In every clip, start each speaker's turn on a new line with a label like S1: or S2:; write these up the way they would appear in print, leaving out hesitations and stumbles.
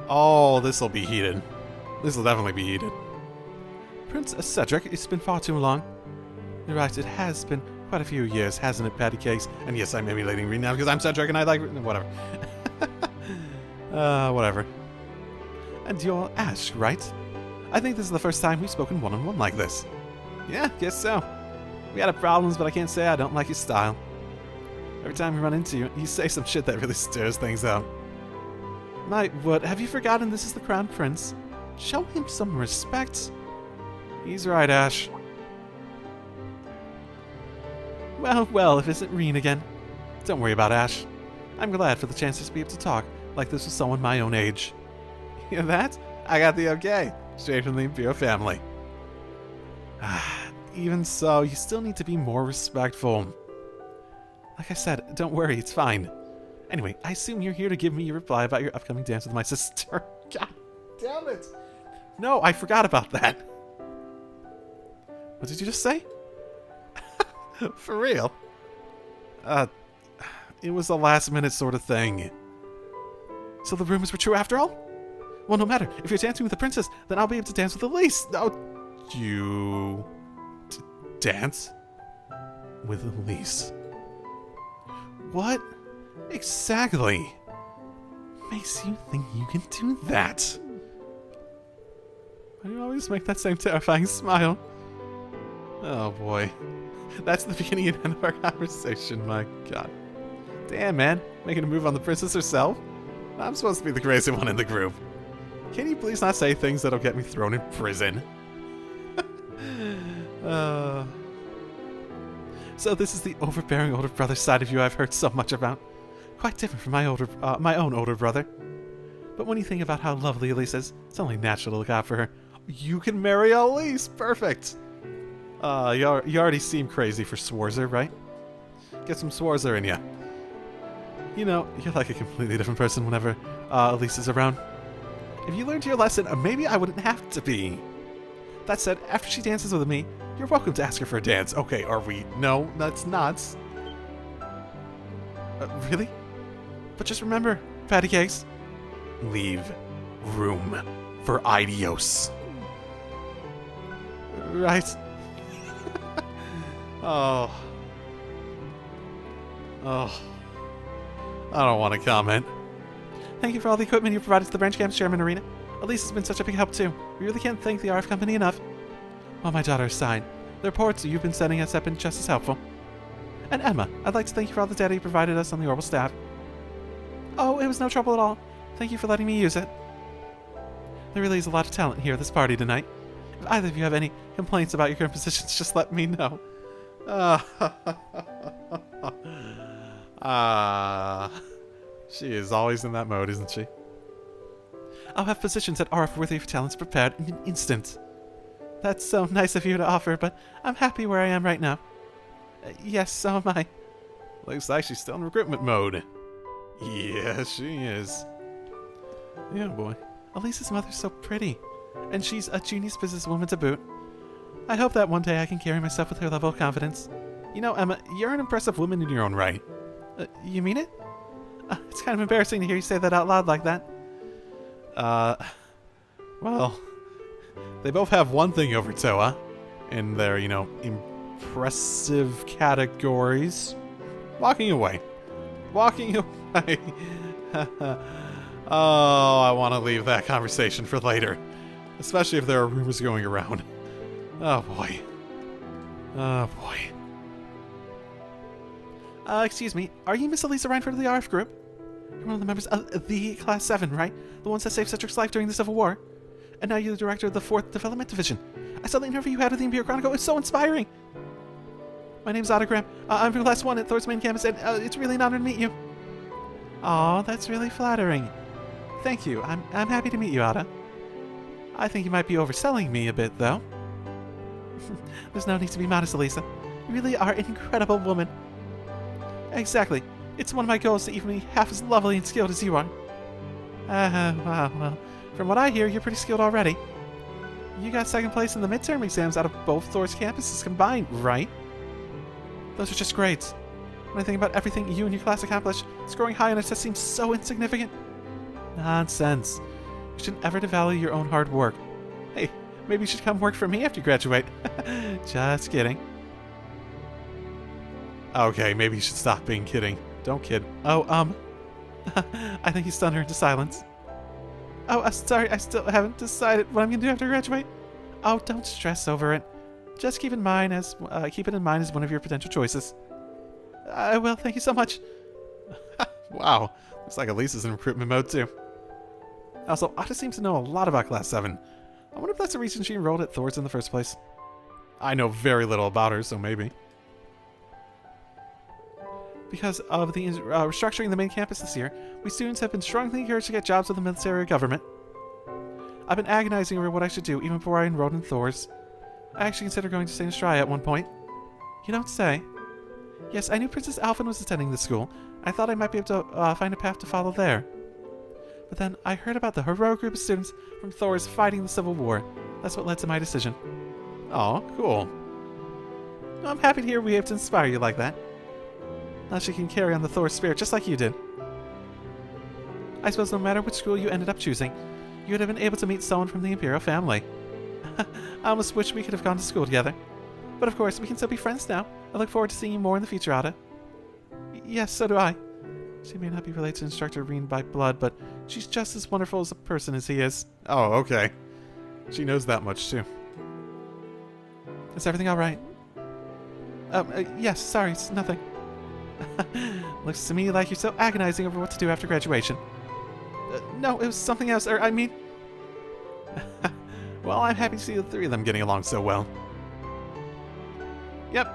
S1: Oh, this'll be heated. This'll definitely be heated. Prince Cedric, it's been far too long. You're right, it has been quite a few years, hasn't it, Patty Cakes? And yes, I'm emulating Rean now because I'm Cedric and I like... whatever. Whatever. And you're Ash, right? I think this is the first time we've spoken one-on-one like this. Yeah, guess so. We had problems, but I can't say I don't like your style. Every time we run into you, you say some shit that really stirs things up. My word, have you forgotten this is the Crown Prince? Show him some respect. He's right, Ash. Well, if it isn't Rean again. Don't worry about Ash. I'm glad for the chance to be able to talk like this with someone my own age. You know that? I got the okay. Straight from the Imperial family. Even so, you still need to be more respectful. Like I said, don't worry, it's fine. Anyway, I assume you're here to give me your reply about your upcoming dance with my sister. God damn it! No, I forgot about that. What did you just say? For real? It was a last-minute sort of thing. So the rumors were true after all? Well, no matter. If you're dancing with the princess, then I'll be able to dance with Elise. Oh, you... dance? With Elise? What? Exactly. Makes you think you can do that? Why do you always make that same terrifying smile? Oh boy. That's the beginning and end of our conversation, my god. Damn, man. Making a move on the princess herself? I'm supposed to be the crazy one in the group. Can you please not say things that'll get me thrown in prison? So this is the overbearing older brother side of you I've heard so much about. Quite different from my own older brother. But when you think about how lovely Elise is, it's only natural to look out for her. You can marry Elise! Perfect! You already seem crazy for Swarzer, right? Get some Swarzer in ya. You know, you're like a completely different person whenever Elise is around. If you learned your lesson, maybe I wouldn't have to be. That said, after she dances with me, you're welcome to ask her for a dance. Okay, are we? No, that's nuts. Really? But just remember, Patty Cakes, leave room for Idios. Right? Oh. I don't want to comment. Thank you for all the equipment you provided to the branch camp's chairman arena. Elise has been such a big help too. We really can't thank the RF company enough. Well, my daughter aside, the reports you've been sending us have been just as helpful. And Emma, I'd like to thank you for all the data you provided us on the Orbital staff. Oh, it was no trouble at all. Thank you for letting me use it. There really is a lot of talent here at this party tonight. If either of you have any complaints about your current positions, just let me know. She is always in that mode, isn't she? I'll have positions at RF worthy of talents prepared in an instant. That's so nice of you to offer, but I'm happy where I am right now. Yes, so am I. Looks like she's still in recruitment mode. Yeah, she is. Yeah, boy. Elise's mother's so pretty, and she's a genius businesswoman to boot. I hope that one day I can carry myself with her level of confidence. You know, Emma, you're an impressive woman in your own right. You mean it? It's kind of embarrassing to hear you say that out loud like that. Well, they both have one thing over Toa in their, you know, impressive categories. Walking away. Walking away. Oh, I want to leave that conversation for later. Especially if there are rumors going around. Oh, boy. Oh, boy. Excuse me. Are you Miss Elisa Reinford of the RF group? You're one of the members of the Class 7, right? The ones that saved Cedric's life during the Civil War. And now you're the director of the 4th Development Division. I saw the interview you had with the Imperial Chronicle. It's so inspiring. My name's Autogram. I'm from Class 1 at Thor's main campus, and it's really an honor to meet you. Aw, that's really flattering. Thank you. I'm happy to meet you, Ada. I think you might be overselling me a bit, though. There's no need to be modest, Elisa. You really are an incredible woman. Exactly. It's one of my goals to even be half as lovely and skilled as you are. Well, from what I hear, you're pretty skilled already. You got second place in the midterm exams out of both Thor's campuses combined, right? Those are just grades. When I think about everything you and your class accomplished, scoring high on a test seems so insignificant. Nonsense. You shouldn't ever devalue your own hard work. Hey, maybe you should come work for me after you graduate. Just kidding. Okay, maybe you should stop being kidding. Don't kid. Oh, I think he stunned her into silence. Oh, sorry, I still haven't decided what I'm gonna do after I graduate. Oh, don't stress over it. Just keep it in mind as one of your potential choices. I will, thank you so much. Wow, looks like Elisa's in recruitment mode too. Also, Ada seems to know a lot about Class 7. I wonder if that's the reason she enrolled at Thor's in the first place. I know very little about her, so maybe. Because of the restructuring the main campus this year, we students have been strongly encouraged to get jobs with the military or government. I've been agonizing over what I should do even before I enrolled in Thor's. I actually considered going to St. Estraya at one point. You don't say. Yes, I knew Princess Alphen was attending the school. I thought I might be able to find a path to follow there. But then I heard about the heroic group of students from Thor's fighting the Civil War. That's what led to my decision. Oh, cool. I'm happy to hear we have to inspire you like that. Now she can carry on the Thor spirit just like you did. I suppose no matter which school you ended up choosing, you would have been able to meet someone from the Imperial family. I almost wish we could have gone to school together. But of course, we can still be friends now. I look forward to seeing you more in the future, Ada. Yes, so do I. She may not be related to Instructor Rean by blood, but she's just as wonderful as a person as he is. Oh, okay. She knows that much, too. Is everything alright? Yes, sorry, it's nothing. Looks to me like you're so agonizing over what to do after graduation. No, it was something else, I mean... Well, I'm happy to see the three of them getting along so well. Yep,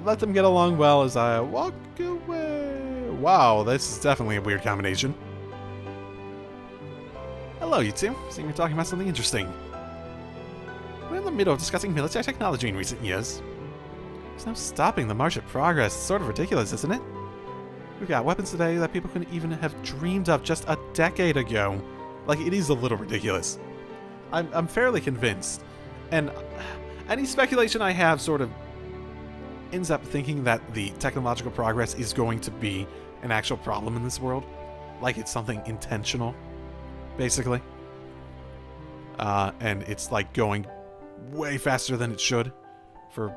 S1: let them get along well as I walk away. Wow, this is definitely a weird combination. Hello, you two. Seem you're talking about something interesting. We're in the middle of discussing military technology in recent years. There's no stopping the march of progress. It's sort of ridiculous, isn't it? We've got weapons today that people couldn't even have dreamed of just a decade ago. Like, it is a little ridiculous. I'm fairly convinced. And any speculation I have sort of ends up thinking that the technological progress is going to be an actual problem in this world. Like it's something intentional, basically. And it's like going way faster than it should for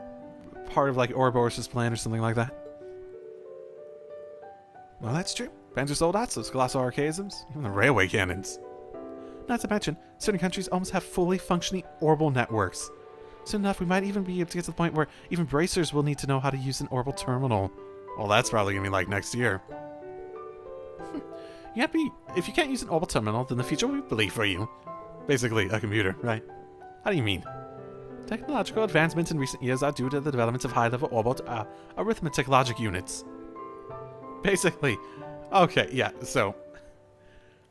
S1: part of like Ouroboros' plan or something like that. Well, that's true. Panzer Soldats, those colossal archaisms, even the railway cannons. Not to mention, certain countries almost have fully functioning orbital networks. Soon enough, we might even be able to get to the point where even bracers will need to know how to use an orbital terminal. Well, that's probably going to be like next year. If you can't use an orbital terminal, then the future will be bleak for you. Basically, a computer, right? How do you mean? Technological advancements in recent years are due to the development of high-level orbital arithmetic logic units. Basically. Okay, yeah, so...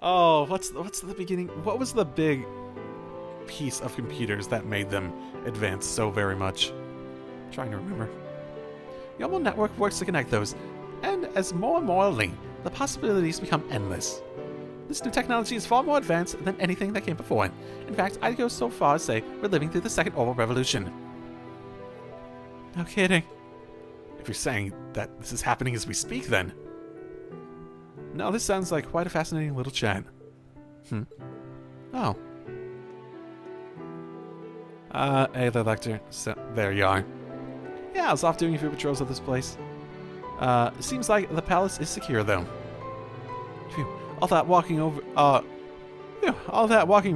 S1: Oh, what's the beginning? What was the big piece of computers that made them advance so very much? I'm trying to remember. The orbital network works to connect those, and as more and more linked, the possibilities become endless. This new technology is far more advanced than anything that came before it. In fact, I'd go so far as to say we're living through the second orbital revolution. No kidding. If you're saying that this is happening as we speak, then... No, this sounds like quite a fascinating little chat. Oh. Hey there, Lecter. So, there you are. Yeah, I was off doing a few patrols of this place. Seems like the palace is secure, though. Phew, all that walking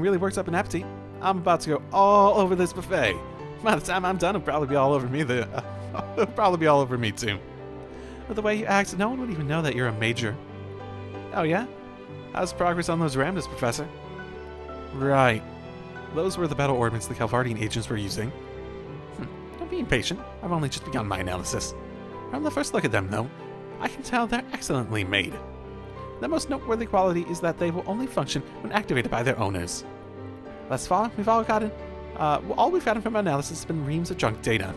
S1: really works up an appetite. I'm about to go all over this buffet. By the time I'm done, it'll probably be all over me. It'll probably be all over me, too. But the way you act, no one would even know that you're a major. Oh, yeah? How's progress on those Ramdas, Professor? Right. Those were the battle ordnance the Calvardian agents were using. Don't be impatient. I've only just begun my analysis. From the first look at them, though, I can tell they're excellently made. The most noteworthy quality is that they will only function when activated by their owners. Thus far, all we've gotten from our analysis has been reams of junk data.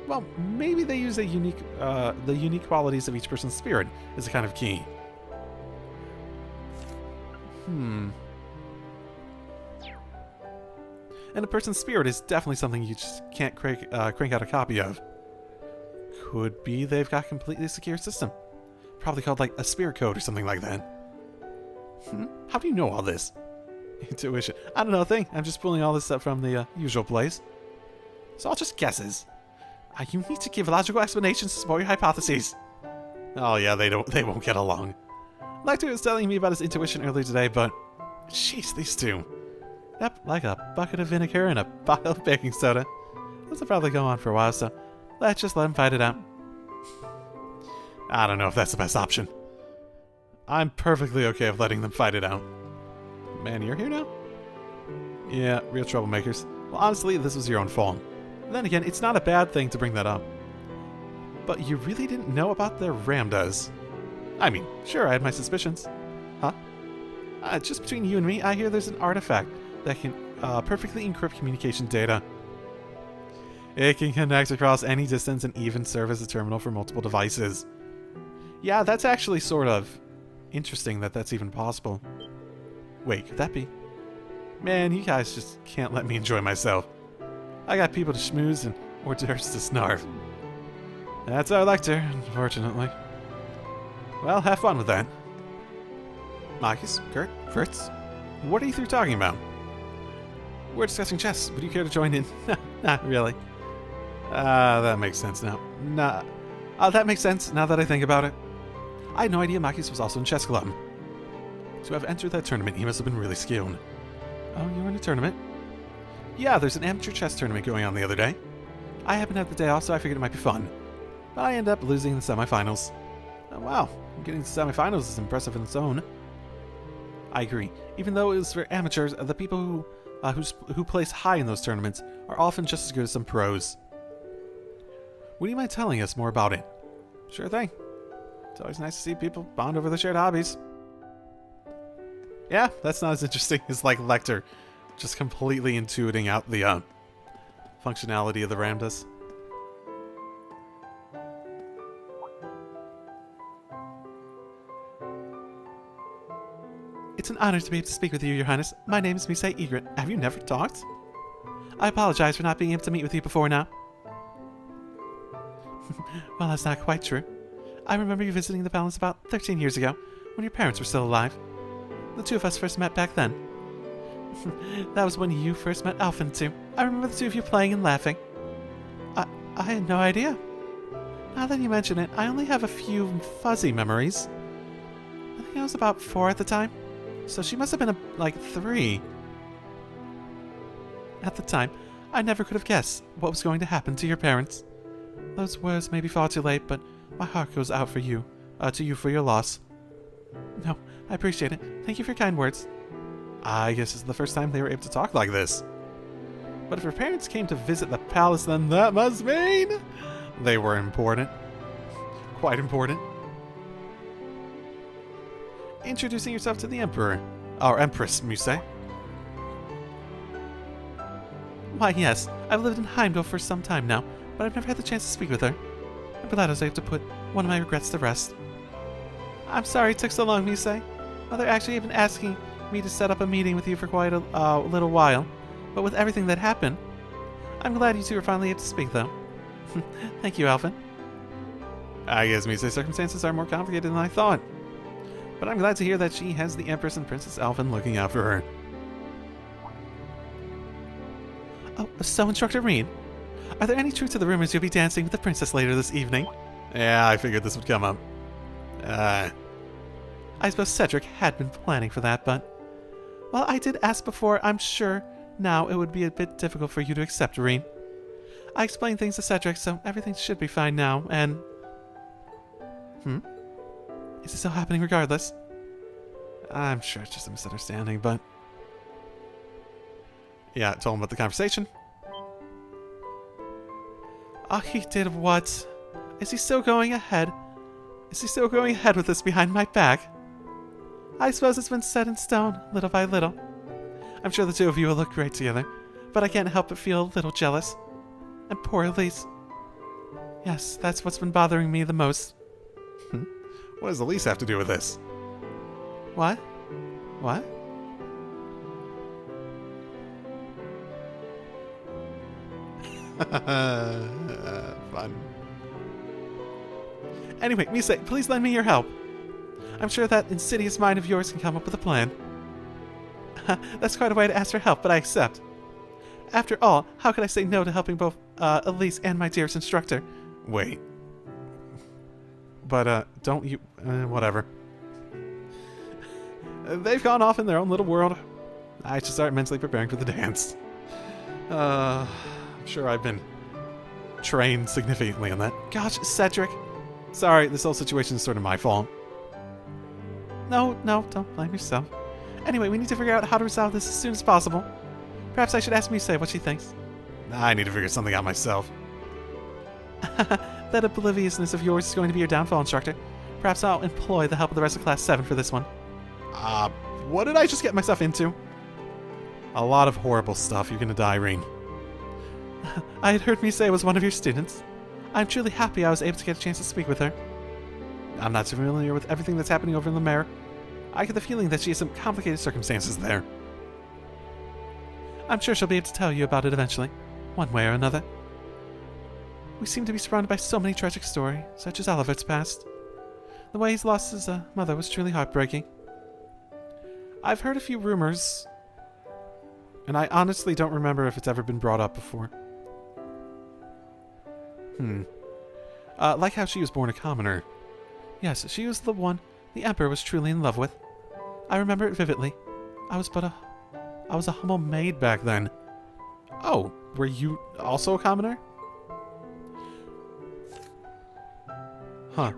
S1: Well, maybe they use the unique qualities of each person's spirit as a kind of key. And a person's spirit is definitely something you just can't crank out a copy of. Could be they've got a completely secure system. Probably called like a spirit code or something like that. How do you know all this? Intuition. I don't know a thing. I'm just pulling all this up from the usual place. It's all just guesses. You need to give logical explanations to support your hypotheses. Oh yeah, they won't get along. Lecter was telling me about his intuition earlier today, but jeez, these two. Yep, like a bucket of vinegar and a bottle of baking soda. This will probably go on for a while, so let's just let them fight it out. I don't know if that's the best option. I'm perfectly okay with letting them fight it out. Man, you're here now? Yeah, real troublemakers. Well, honestly, this was your own fault. And then again, it's not a bad thing to bring that up. But you really didn't know about their ramdas. I mean, sure, I had my suspicions. Huh? Just between you and me, I hear there's an artifact that can perfectly encrypt communication data. It can connect across any distance and even serve as a terminal for multiple devices. Yeah, that's actually sort of interesting that that's even possible. Wait, could that be? Man, you guys just can't let me enjoy myself. I got people to schmooze and hors d'oeuvres to snarf. That's our lecture, unfortunately. Well, have fun with that. Marcus, Kurt, Fritz, what are you three talking about? We're discussing chess. Would you care to join in? No, not really. That makes sense now. Nah. That makes sense now that I think about it. I had no idea Marcus was also in chess club. To have entered that tournament, he must have been really skilled. Oh, you were in a tournament? Yeah, there's an amateur chess tournament going on the other day. I happened to have the day off, so I figured it might be fun. But I ended up losing in the semifinals. Oh, wow, getting to the semifinals is impressive in its own. I agree. Even though it was for amateurs, the people who place high in those tournaments are often just as good as some pros. Would you mind telling us more about it? Sure thing. It's always nice to see people bond over their shared hobbies. Yeah, that's not as interesting as like Lecter just completely intuiting out the functionality of the ramdas. It's an honor to be able to speak with you, Your Highness. My name is Misei Egret. Have you never talked? I apologize for not being able to meet with you before now. Well, that's not quite true. I remember you visiting the palace about 13 years ago, when your parents were still alive. The two of us first met back then. That was when you first met Alphen too. I remember the two of you playing and laughing. I had no idea. Now that you mention it, I only have a few fuzzy memories. I think I was about 4 at the time, so she must have been like 3. At the time, I never could have guessed what was going to happen to your parents. Those words may be far too late, but my heart goes out for you, to you for your loss. No, I appreciate it. Thank you for your kind words. I guess it's the first time they were able to talk like this. But if her parents came to visit the palace, then that must mean they were important. Quite important. Introducing yourself to the Emperor. Or Empress, Misei. Why, yes. I've lived in Heimdall for some time now, but I've never had the chance to speak with her. I'm glad I was able to put one of my regrets to rest. I'm sorry it took so long, Misei. Mother actually had been asking me to set up a meeting with you for quite a little while, but with everything that happened, I'm glad you two are finally able to speak, though. Thank you, Alphen. I guess Misei's circumstances are more complicated than I thought, but I'm glad to hear that she has the Empress and Princess Alphen looking out for her. Oh, so Instructor Rean, are there any truth to the rumors you'll be dancing with the princess later this evening? Yeah, I figured this would come up. I suppose Cedric had been planning for that, but... Well, I did ask before. I'm sure now it would be a bit difficult for you to accept, Rean. I explained things to Cedric, so everything should be fine now, and... Is it still happening regardless? I'm sure it's just a misunderstanding, but... Yeah, I told him about the conversation. Oh, he did what? Is he still going ahead? Is he still going ahead with this behind my back? I suppose it's been set in stone, little by little. I'm sure the two of you will look great together, but I can't help but feel a little jealous. And poor Elise. Yes, that's what's been bothering me the most.
S2: What does Elise have to do with this?
S1: What? What?
S2: Fun.
S1: Anyway, Mise, please lend me your help. I'm sure that insidious mind of yours can come up with a plan. That's quite a way to ask for help, but I accept. After all, how could I say no to helping both Elise and my dearest instructor?
S2: Wait. But, don't you... whatever.
S1: They've gone off in their own little world. I should start mentally preparing for the dance.
S2: I'm sure I've been trained significantly on that.
S1: Gosh, Cedric.
S2: Sorry, this whole situation is sort of my fault.
S1: No, don't blame yourself. Anyway, we need to figure out how to resolve this as soon as possible. Perhaps I should ask Mise what she thinks.
S2: I need to figure something out myself.
S1: That obliviousness of yours is going to be your downfall, instructor. Perhaps I'll employ the help of the rest of Class 7 for this one.
S2: What did I just get myself into? A lot of horrible stuff. You're gonna die, Rean.
S1: I had heard Mise was one of your students. I'm truly happy I was able to get a chance to speak with her. I'm not so familiar with everything that's happening over in the Mare. I get the feeling that she has some complicated circumstances there. I'm sure she'll be able to tell you about it eventually, one way or another. We seem to be surrounded by so many tragic stories, such as Oliver's past. The way he's lost his mother was truly heartbreaking. I've heard a few rumors, and I honestly don't remember if it's ever been brought up before. Like how she was born a commoner. Yes, she was the one the Emperor was truly in love with. I remember it vividly. I was a humble maid back then.
S2: Oh, were you also a commoner?
S1: Huh.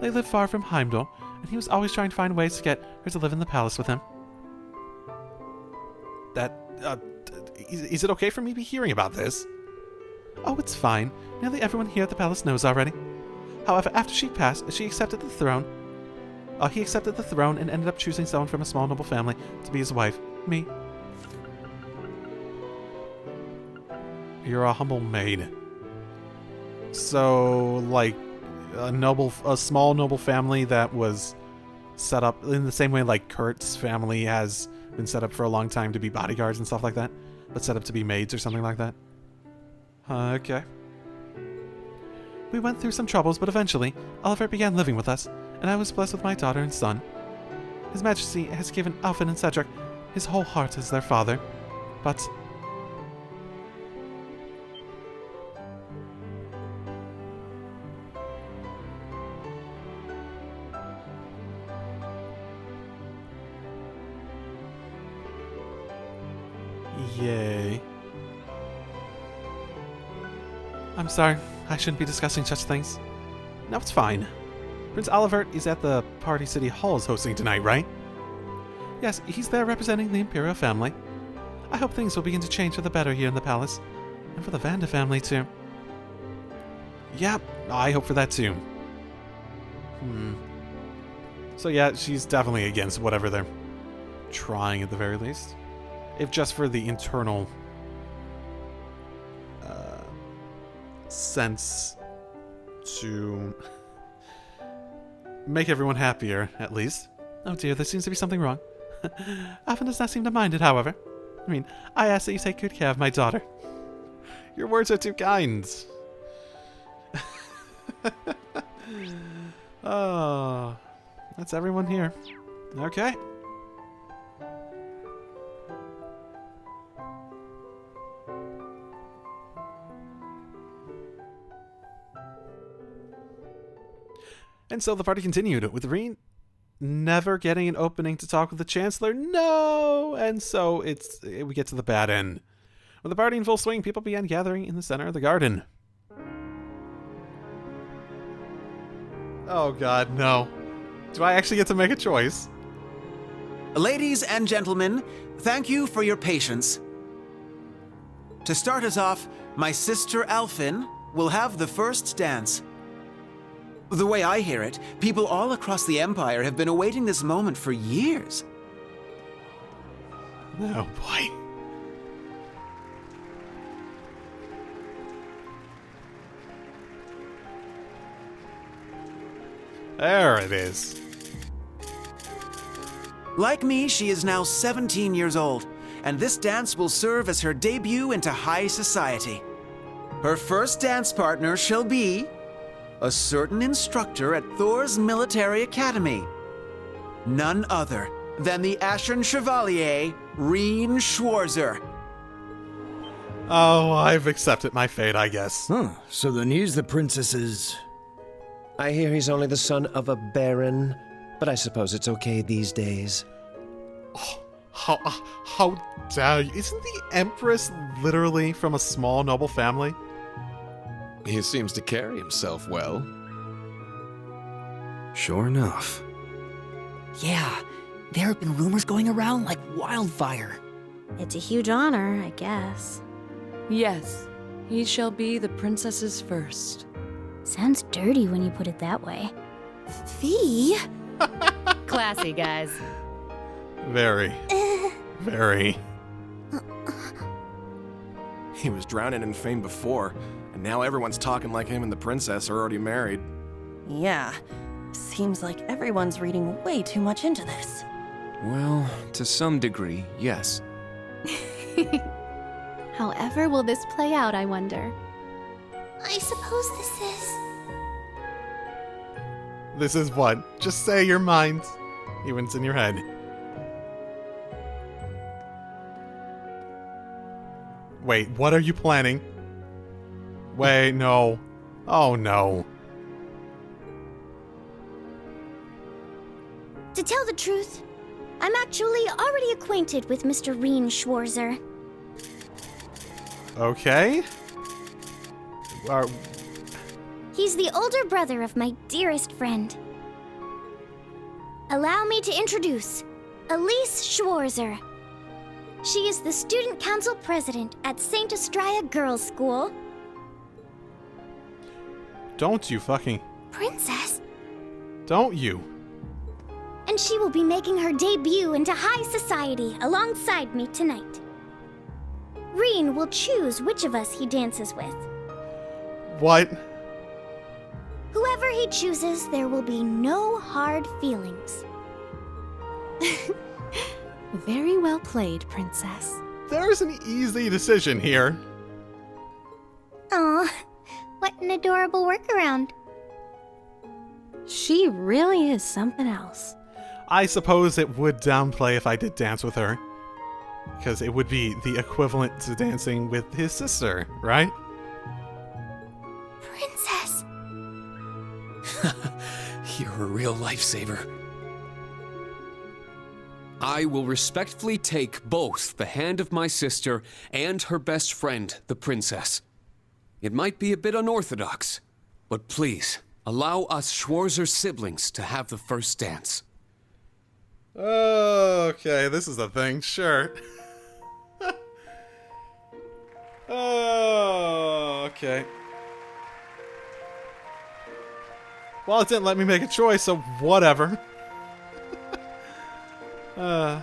S1: They lived far from Heimdall, and he was always trying to find ways to get her to live in the palace with him.
S2: Is it okay for me to be hearing about this?
S1: Oh, it's fine. Nearly everyone here at the palace knows already. However, after she passed, he accepted the throne and ended up choosing someone from a small noble family to be his wife. Me.
S2: You're a humble maid. So, like, a small noble family that was set up in the same way like Kurt's family has been set up for a long time to be bodyguards and stuff like that, but set up to be maids or something like that.
S1: Okay. We went through some troubles, but eventually, Oliver began living with us, and I was blessed with my daughter and son. His Majesty has given Alfin and Cedric his whole heart as their father, but...
S2: Yay.
S1: I'm sorry, I shouldn't be discussing such things.
S2: No, it's fine. Prince Oliver is at the party City Hall's hosting tonight, right?
S1: Yes, he's there representing the Imperial family. I hope things will begin to change for the better here in the palace. And for the Vanda family, too.
S2: Yep, I hope for that, too. So yeah, she's definitely against whatever they're trying at the very least. If just for the internal sense to make everyone happier, at least.
S1: Oh dear, there seems to be something wrong. Alfin does not seem to mind it, however. I mean, I ask that you take good care of my daughter.
S2: Your words are too kind.
S1: Oh, that's everyone here.
S2: Okay.
S1: And so the party continued, with Rean never getting an opening to talk with the Chancellor. No! And so we get to the bad end. With the party in full swing, people began gathering in the center of the garden.
S2: Oh god, no. Do I actually get to make a choice?
S3: Ladies and gentlemen, thank you for your patience. To start us off, my sister Alfin will have the first dance. The way I hear it, people all across the Empire have been awaiting this moment for years.
S2: Oh boy. There it is.
S3: Like me, she is now 17 years old, and this dance will serve as her debut into high society. Her first dance partner shall be a certain instructor at Thor's military academy. None other than the Ashen Chevalier, Rean Schwarzer.
S2: Oh, I've accepted my fate, I guess.
S4: Huh, so then he's the princess's...
S5: I hear he's only the son of a baron, but I suppose it's okay these days.
S2: How dare you? Isn't the Empress literally from a small noble family?
S6: He seems to carry himself well.
S4: Sure enough.
S7: Yeah, there have been rumors going around like wildfire.
S8: It's a huge honor, I guess.
S9: Yes, he shall be the princess's first.
S8: Sounds dirty when you put it that way.
S7: Fee?
S9: Classy, guys.
S2: Very. Very.
S6: He was drowning in fame before, and now everyone's talking like him and the princess are already married.
S10: Yeah, seems like everyone's reading way too much into this.
S11: Well, to some degree, yes.
S12: However will this play out, I wonder?
S8: I suppose this is...
S2: This is what? Just say your mind. Even it's in your head. Wait, what are you planning? Wait, no. Oh, no.
S8: To tell the truth, I'm actually already acquainted with Mr. Rean Schwarzer.
S2: Okay.
S8: He's the older brother of my dearest friend. Allow me to introduce Elise Schwarzer. She is the student council president at St. Estrella Girls' School.
S2: Don't you fucking...
S8: Princess?
S2: Don't you?
S8: And she will be making her debut into high society alongside me tonight. Rean will choose which of us he dances with.
S2: What?
S8: Whoever he chooses, there will be no hard feelings.
S12: Very well played, Princess.
S2: There's an easy decision here.
S8: Aw, what an adorable workaround.
S12: She really is something else.
S2: I suppose it would downplay if I did dance with her. Because it would be the equivalent to dancing with his sister, right?
S8: Princess!
S11: You're a real lifesaver. I will respectfully take both the hand of my sister and her best friend, the princess. It might be a bit unorthodox, but please, allow us Schwarzer siblings to have the first dance.
S2: Okay, this is a thing, sure. Okay. Well, it didn't let me make a choice, so whatever. I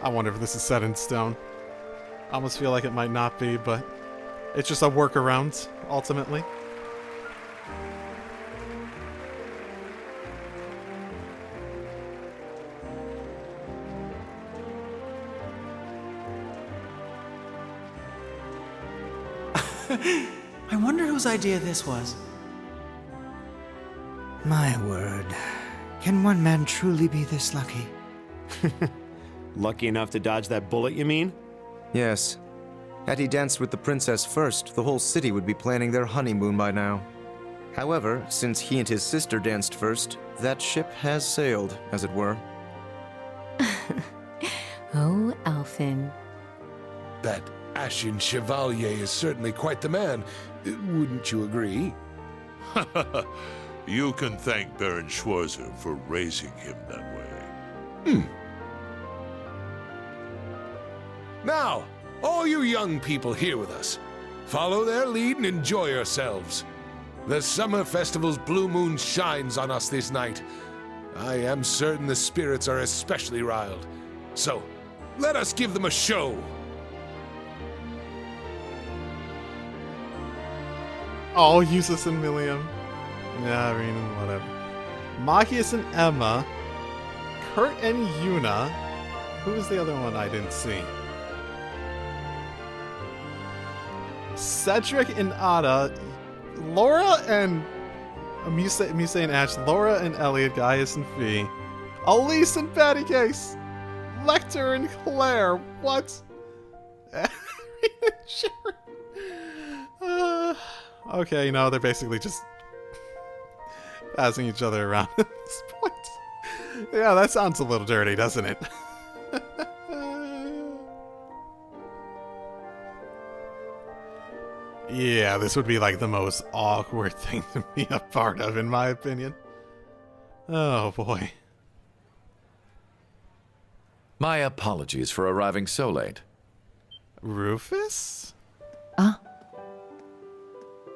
S2: wonder if this is set in stone. I almost feel like it might not be, but it's just a workaround, ultimately.
S3: I wonder whose idea this was.
S4: My word. Can one man truly be this lucky?
S5: Lucky enough to dodge that bullet, you mean?
S13: Yes. Had he danced with the princess first, the whole city would be planning their honeymoon by now. However, since he and his sister danced first, that ship has sailed, as it were.
S12: Oh, Alfin.
S14: That Ashen Chevalier is certainly quite the man. Wouldn't you agree?
S15: You can thank Baron Schwarzer for raising him that way.
S14: Now, all you young people here with us, follow their lead and enjoy yourselves. The summer festival's blue moon shines on us this night. I am certain the spirits are especially riled. So, let us give them a show.
S2: Oh, Eustace and Milliam. Yeah, Rean, whatever. Machias and Emma. Kurt and Yuna. Who was the other one I didn't see? Cedric and Ada, Laura and Muse and Ash, Laura and Elliot, Gaius and Fee, Elise and Patty Case, Lecter and Claire. What? Okay, no, they're basically just passing each other around at this point. Yeah, that sounds a little dirty, doesn't it? Yeah, this would be like the most awkward thing to be a part of, in my opinion. Oh, boy.
S16: My apologies for arriving so late.
S2: Rufus?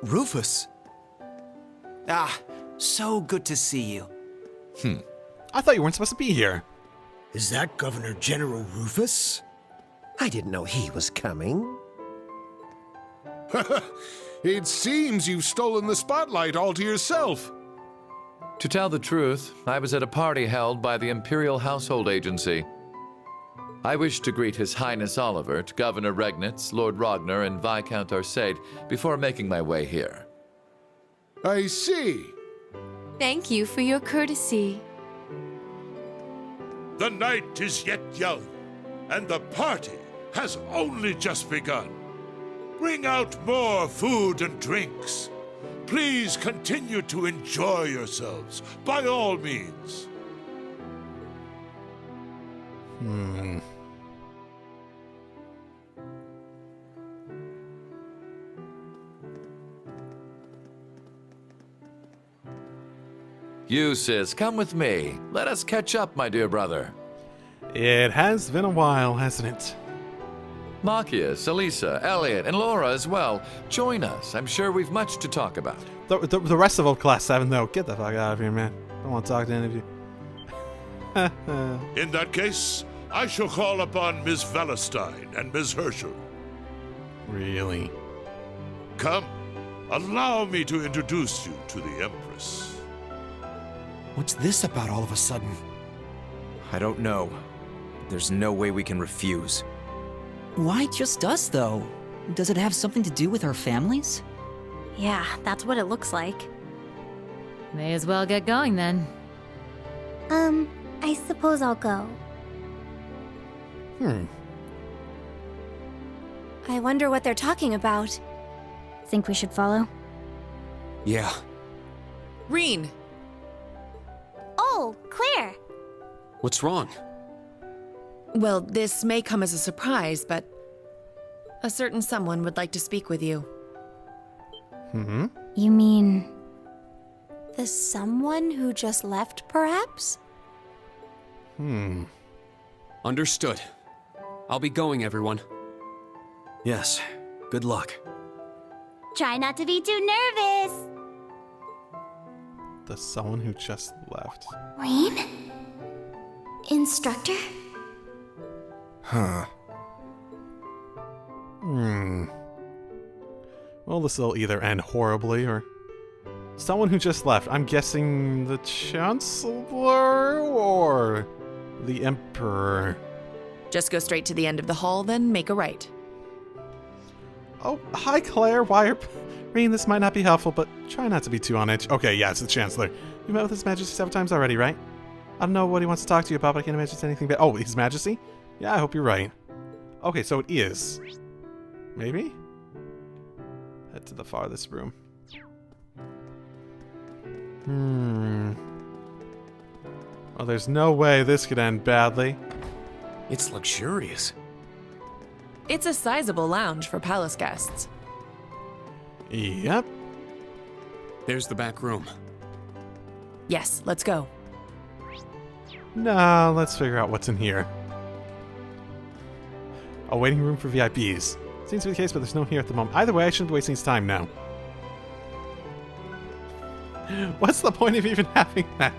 S3: Rufus? Ah, so good to see you.
S2: I thought you weren't supposed to be here.
S17: Is that Governor General Rufus? I didn't know he was coming.
S14: It seems you've stolen the spotlight all to yourself.
S16: To tell the truth, I was at a party held by the Imperial Household Agency. I wish to greet His Highness Olivert, Governor Regnitz, Lord Ragnar, and Viscount Arcade before making my way here.
S14: I see.
S12: Thank you for your courtesy.
S15: The night is yet young, and the party has only just begun. Bring out more food and drinks. Please continue to enjoy yourselves, by all means.
S16: You, sis, come with me. Let us catch up, my dear brother.
S2: It has been a while, hasn't it?
S16: Machias, Elisa, Elliot, and Laura as well. Join us. I'm sure we've much to talk about.
S2: The rest of Class 7, though, get the fuck out of here, man. I don't want to talk to any of you.
S15: In that case, I shall call upon Ms. Valestein and Ms. Herschel.
S2: Really?
S15: Come, allow me to introduce you to the Empress.
S17: What's this about all of a sudden?
S13: I don't know. There's no way we can refuse.
S7: Why just us, though? Does it have something to do with our families?
S8: Yeah, that's what it looks like.
S9: May as well get going then.
S8: I suppose I'll go.
S18: I wonder what they're talking about.
S8: Think we should follow?
S3: Yeah.
S18: Rean!
S8: Oh, Claire!
S11: What's wrong?
S10: Well, this may come as a surprise, but a certain someone would like to speak with you.
S8: You mean...
S18: The someone who just left, perhaps?
S11: Understood. I'll be going, everyone.
S3: Yes. Good luck.
S8: Try not to be too nervous!
S2: The someone who just left.
S8: Rean? Instructor?
S13: Huh.
S2: Well, this will either end horribly or... Someone who just left. I'm guessing the Chancellor or the Emperor.
S10: Just go straight to the end of the hall, then make a right.
S2: Oh, hi Claire. Rean, this might not be helpful, but try not to be too on edge. Okay, yeah, it's the Chancellor. You met with His Majesty several times already, right? I don't know what he wants to talk to you about, but I can't imagine it's anything bad. Oh, His Majesty? Yeah, I hope you're right. Okay, so it is. Maybe? Head to the farthest room. Well, there's no way this could end badly.
S6: It's luxurious.
S10: It's a sizable lounge for palace guests.
S2: Yep.
S11: There's the back room.
S10: Yes, let's go.
S2: No, let's figure out what's in here. A waiting room for VIPs. Seems to be the case, but there's no here at the moment. Either way, I shouldn't be wasting his time now. What's the point of even having that?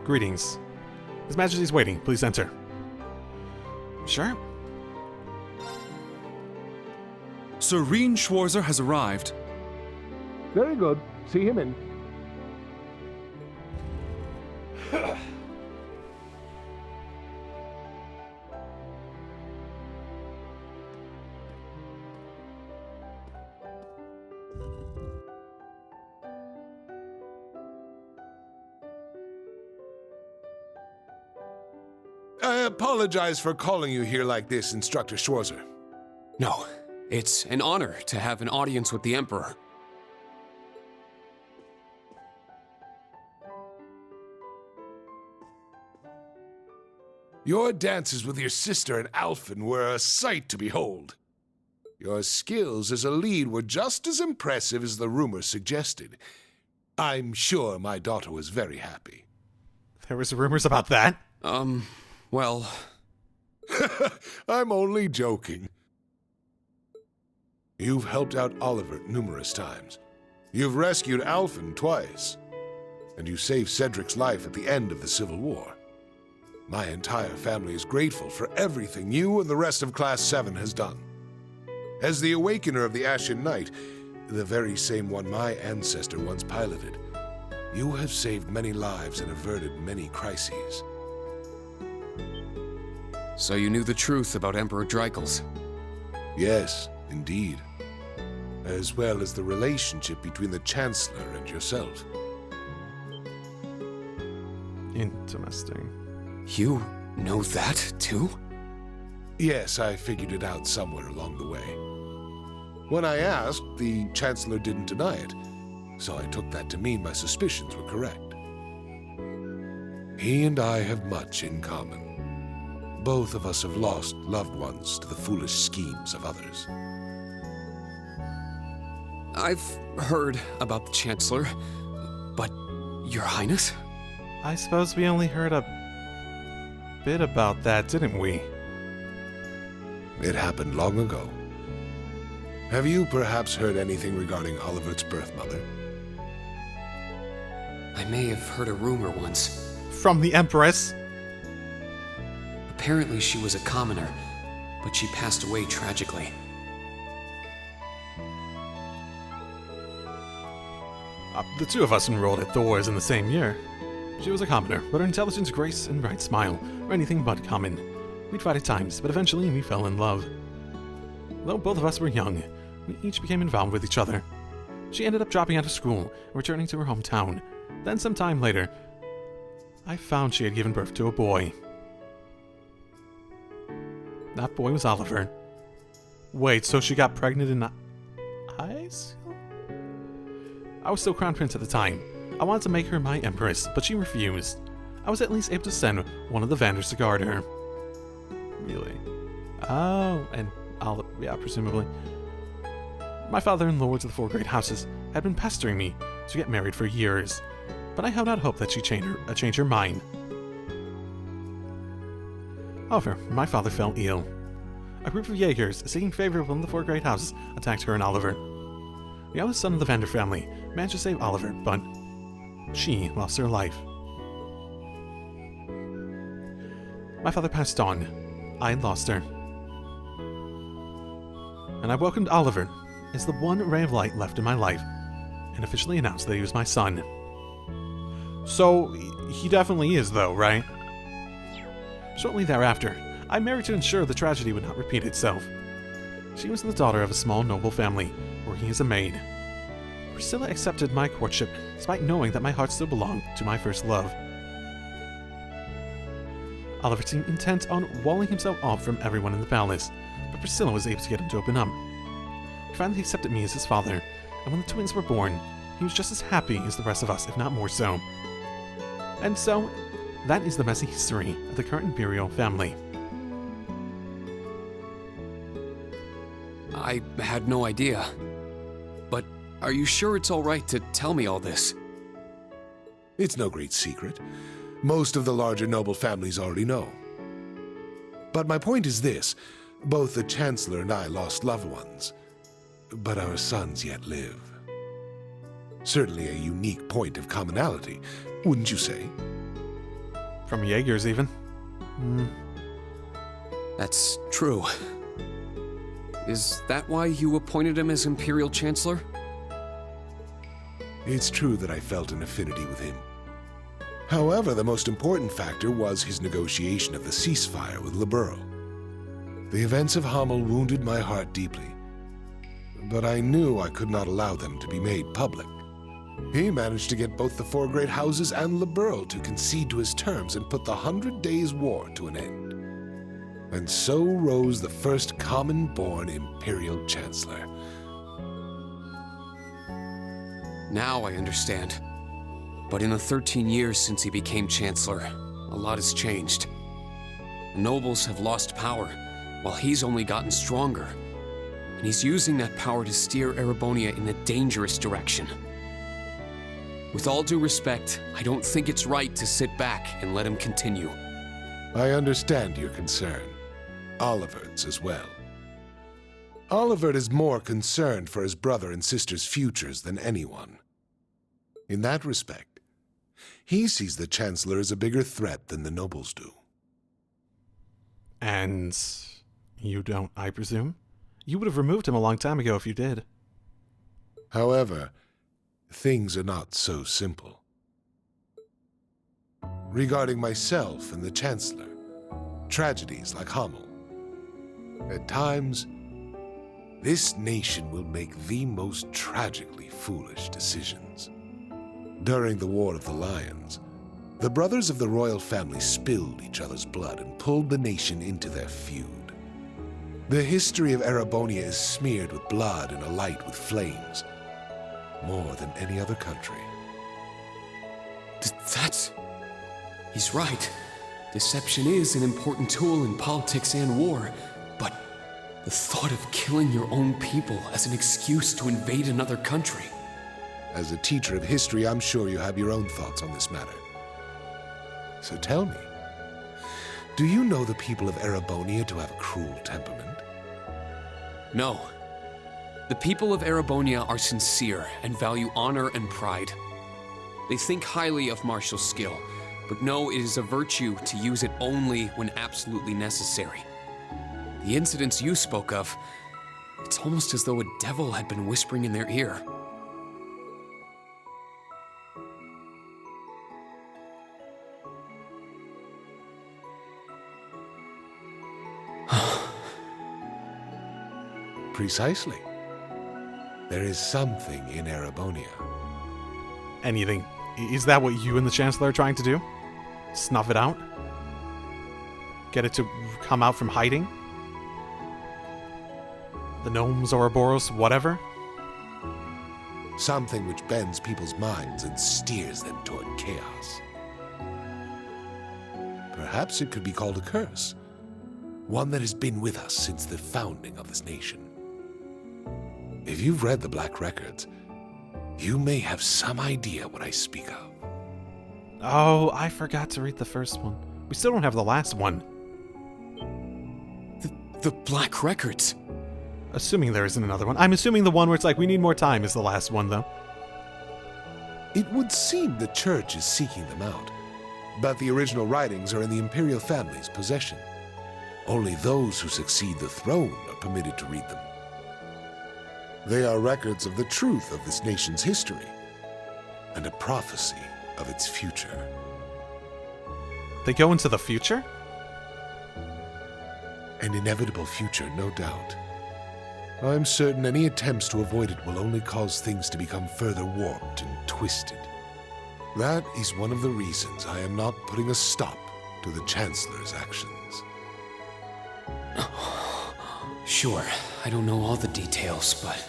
S2: Greetings. His Majesty's waiting. Please enter.
S1: Sure. Sir Rean Schwarzer has arrived.
S14: Very good. See him in. apologize for calling you here like this, Instructor Schwarzer.
S11: No, it's an honor to have an audience with the Emperor.
S14: Your dances with your sister and Alfin were a sight to behold. Your skills as a lead were just as impressive as the rumors suggested. I'm sure my daughter was very happy.
S2: There was rumors about that?
S11: Well...
S14: I'm only joking. You've helped out Oliver numerous times. You've rescued Alfin twice. And you saved Cedric's life at the end of the Civil War. My entire family is grateful for everything you and the rest of Class 7 has done. As the Awakener of the Ashen Knight, the very same one my ancestor once piloted, you have saved many lives and averted many crises.
S11: So you knew the truth about Emperor Dreikels?
S14: Yes, indeed. As well as the relationship between the Chancellor and yourself.
S2: Interesting.
S11: You know that, too?
S14: Yes, I figured it out somewhere along the way. When I asked, the Chancellor didn't deny it, so I took that to mean my suspicions were correct. He and I have much in common. Both of us have lost loved ones to the foolish schemes of others.
S11: I've heard about the Chancellor, but Your Highness?
S2: I suppose we only heard a bit about that, didn't we?
S14: It happened long ago. Have you perhaps heard anything regarding Olivert's birth mother?
S11: I may have heard a rumor once.
S2: From the Empress?
S11: Apparently she was a commoner, but she passed away tragically.
S2: The two of us enrolled at Thor's in the same year. She was a commoner, but her intelligence, grace, and bright smile were anything but common. We'd fight at times, but eventually we fell in love. Though both of us were young, we each became involved with each other. She ended up dropping out of school and returning to her hometown. Then some time later, I found she had given birth to a boy. That boy was Oliver. Wait, so she got pregnant in high school? I was still Crown Prince at the time. I wanted to make her my Empress, but she refused. I was at least able to send one of the Vanders to guard her. Really? Oh, and Oliver, yeah, presumably. My father and lords of the 4 great houses had been pestering me to get married for years, but I held out hope that she'd change her mind. However, my father fell ill. A group of Jaegers, seeking favor from the 4 great houses, attacked her and Oliver. The eldest son of the Vander family managed to save Oliver, but she lost her life. My father passed on. I lost her. And I welcomed Oliver as the one ray of light left in my life, and officially announced that he was my son. So, he definitely is though, right? Shortly thereafter, I married to ensure the tragedy would not repeat itself. She was the daughter of a small noble family, working as a maid. Priscilla accepted my courtship, despite knowing that my heart still belonged to my first love. Oliver seemed intent on walling himself off from everyone in the palace, but Priscilla was able to get him to open up. He finally accepted me as his father, and when the twins were born, he was just as happy as the rest of us, if not more so. And so, that is the messy history of the current imperial family.
S11: I had no idea. But are you sure it's all right to tell me all this?
S14: It's no great secret. Most of the larger noble families already know. But my point is this. Both the Chancellor and I lost loved ones, but our sons yet live. Certainly a unique point of commonality, wouldn't you say?
S2: From Jaegers, even.
S11: That's true. Is that why you appointed him as Imperial Chancellor?
S14: It's true that I felt an affinity with him. However, the most important factor was his negotiation of the ceasefire with Liberl. The events of Hamel wounded my heart deeply, but I knew I could not allow them to be made public. He managed to get both the four great houses and Le Burle to concede to his terms and put the 100 Days' War to an end. And so rose the first common-born Imperial Chancellor.
S11: Now I understand. But in the 13 years since he became Chancellor, a lot has changed. The nobles have lost power, while he's only gotten stronger. And he's using that power to steer Erebonia in a dangerous direction. With all due respect, I don't think it's right to sit back and let him continue.
S14: I understand your concern. Olivert's as well. Olivert is more concerned for his brother and sister's futures than anyone. In that respect, he sees the Chancellor as a bigger threat than the nobles do.
S2: And you don't, I presume? You would have removed him a long time ago if you did.
S14: However, things are not so simple. Regarding myself and the Chancellor, tragedies like Hamel. At times, this nation will make the most tragically foolish decisions. During the War of the Lions, the brothers of the royal family spilled each other's blood and pulled the nation into their feud. The history of Erebonia is smeared with blood and alight with flames, more than any other country.
S11: He's right. Deception is an important tool in politics and war, but the thought of killing your own people as an excuse to invade another country.
S14: As a teacher of history, I'm sure you have your own thoughts on this matter. So tell me, do you know the people of Erebonia to have a cruel temperament?
S11: No. The people of Erebonia are sincere and value honor and pride. They think highly of martial skill, but know it is a virtue to use it only when absolutely necessary. The incidents you spoke of, it's almost as though a devil had been whispering in their ear.
S14: Precisely. There is something in Erebonia.
S2: Anything. Is that what you and the Chancellor are trying to do? Snuff it out? Get it to come out from hiding? The gnomes, Ouroboros, whatever?
S14: Something which bends people's minds and steers them toward chaos. Perhaps it could be called a curse. One that has been with us since the founding of this nation. If you've read the Black Records, you may have some idea what I speak of.
S2: Oh, I forgot to read the first one. We still don't have the last one.
S11: The Black Records?
S2: Assuming there isn't another one. I'm assuming the one where it's like, we need more time is the last one, though.
S14: It would seem the Church is seeking them out, but the original writings are in the Imperial family's possession. Only those who succeed the throne are permitted to read them. They are records of the truth of this nation's history, and a prophecy of its future.
S2: They go into the future?
S14: An inevitable future, no doubt. I'm certain any attempts to avoid it will only cause things to become further warped and twisted. That is one of the reasons I am not putting a stop to the Chancellor's actions.
S11: Sure, I don't know all the details, but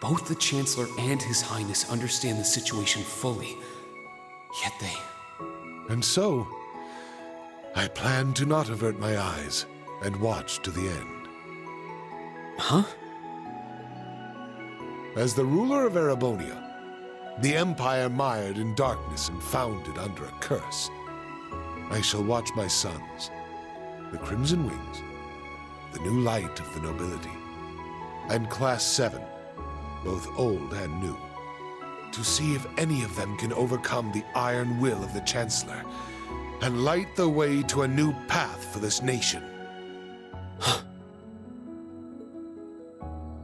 S11: both the Chancellor and His Highness understand the situation fully, yet they...
S14: And so, I plan to not avert my eyes and watch to the end.
S11: Huh?
S14: As the ruler of Erebonia, the empire mired in darkness and founded under a curse, I shall watch my sons, the Crimson Wings, the new light of the nobility, and Class 7, both old and new, to see if any of them can overcome the iron will of the Chancellor and light the way to a new path for this nation.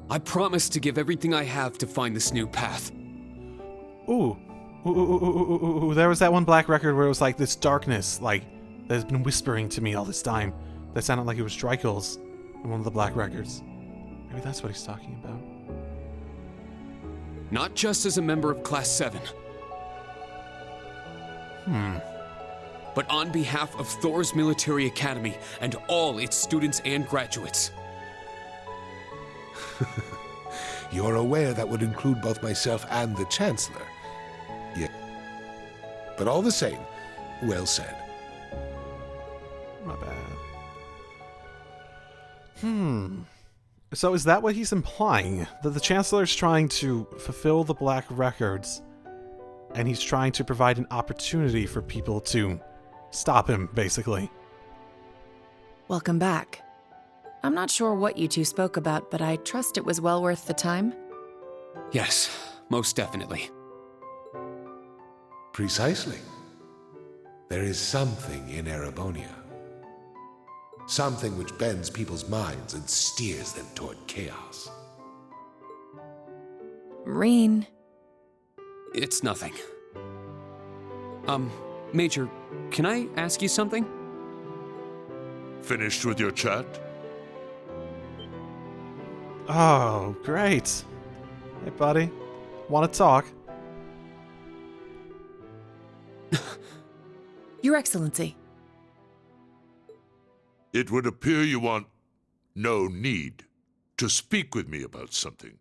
S11: I promise to give everything I have to find this new path.
S2: Ooh. Ooh. There was that one Black Record where it was like this darkness, like, that has been whispering to me all this time. That sounded like it was Drykel's in one of the Black Records. Maybe that's what he's talking about.
S11: Not just as a member of Class 7. But on behalf of Thor's Military Academy and all its students and graduates.
S14: You're aware that would include both myself and the Chancellor. Yeah. But all the same, well said.
S2: My bad. So is that what he's implying? That the Chancellor's trying to fulfill the Black Records, and he's trying to provide an opportunity for people to stop him, basically?
S10: Welcome back. I'm not sure what you two spoke about, but I trust it was well worth the time.
S11: Yes, most definitely.
S14: Precisely. There is something in Erebonia. Something which bends people's minds and steers them toward chaos.
S10: Rean.
S11: It's nothing. Major, can I ask you something?
S15: Finished with your chat?
S2: Oh, great. Hey, buddy. Want to talk?
S10: Your Excellency.
S15: It would appear you want no need to speak with me about something.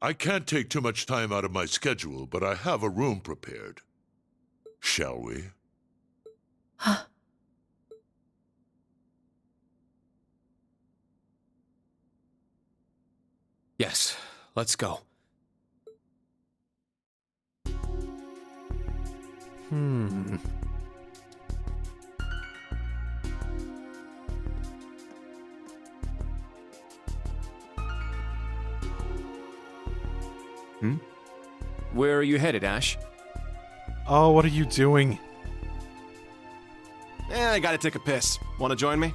S15: I can't take too much time out of my schedule, but I have a room prepared. Shall we?
S11: Yes, let's go.
S19: Where are you headed, Ash?
S2: Oh, what are you doing?
S6: I gotta take a piss. Wanna join me?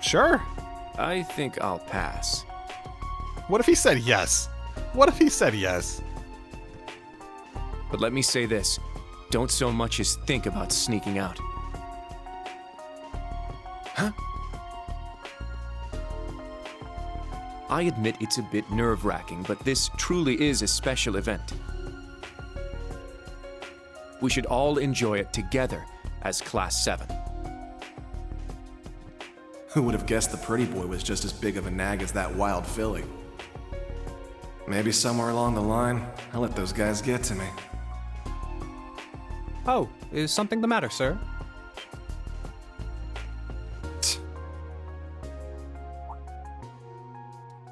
S2: Sure.
S19: I think I'll pass.
S2: What if he said yes? What if he said yes?
S19: But let me say this. Don't so much as think about sneaking out.
S6: Huh?
S19: I admit it's a bit nerve-wracking, but this truly is a special event. We should all enjoy it together as Class 7.
S6: Who would have guessed the pretty boy was just as big of a nag as that wild filly? Maybe somewhere along the line, I let those guys get to me.
S20: Oh, is something the matter, sir?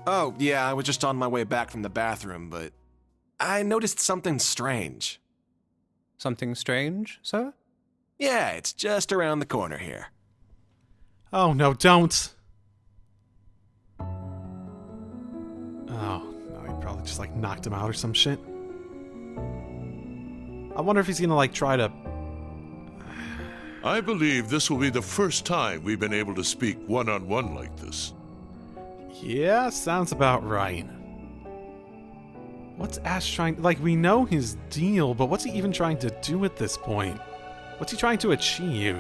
S6: Oh, yeah, I was just on my way back from the bathroom, but I noticed something strange.
S20: Something strange, sir?
S6: Yeah, it's just around the corner here.
S2: Oh, no, don't. Oh, no, he probably just, like, knocked him out or some shit. I wonder if he's gonna, like, try to...
S15: I believe this will be the first time we've been able to speak one-on-one like this.
S2: Yeah, sounds about right. What's Ash trying... Like, we know his deal, but what's he even trying to do at this point? What's he trying to achieve?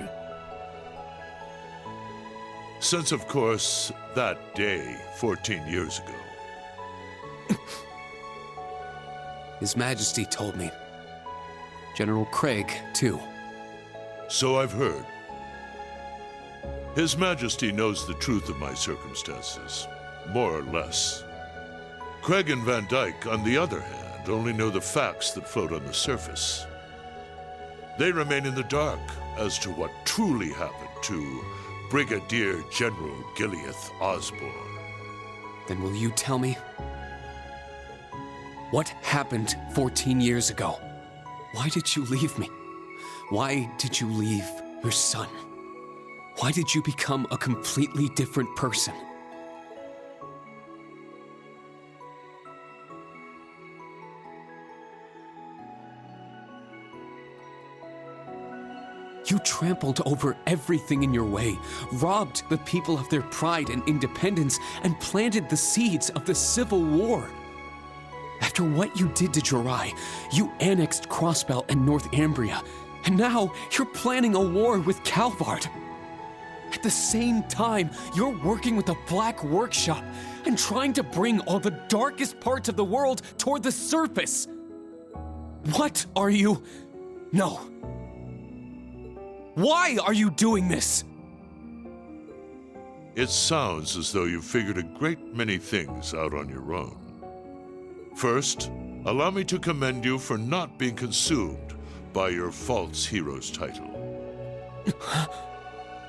S15: Since, of course, that day 14 years ago.
S11: His Majesty told me. General Craig, too.
S15: So I've heard. His Majesty knows the truth of my circumstances, more or less. Craig and Van Dyke, on the other hand, only know the facts that float on the surface. They remain in the dark as to what truly happened to Brigadier General Gileath Osborne.
S11: Then will you tell me? What happened 14 years ago? Why did you leave me? Why did you leave your son? Why did you become a completely different person? You trampled over everything in your way, robbed the people of their pride and independence, and planted the seeds of the Civil War. After what you did to Jirai, you annexed Crossbell and North Ambria, and now you're planning a war with Calvard. At the same time, you're working with a black workshop and trying to bring all the darkest parts of the world toward the surface. What are you... No. Why are you doing this?
S15: It sounds as though you've figured a great many things out on your own. First, allow me to commend you for not being consumed by your false hero's title.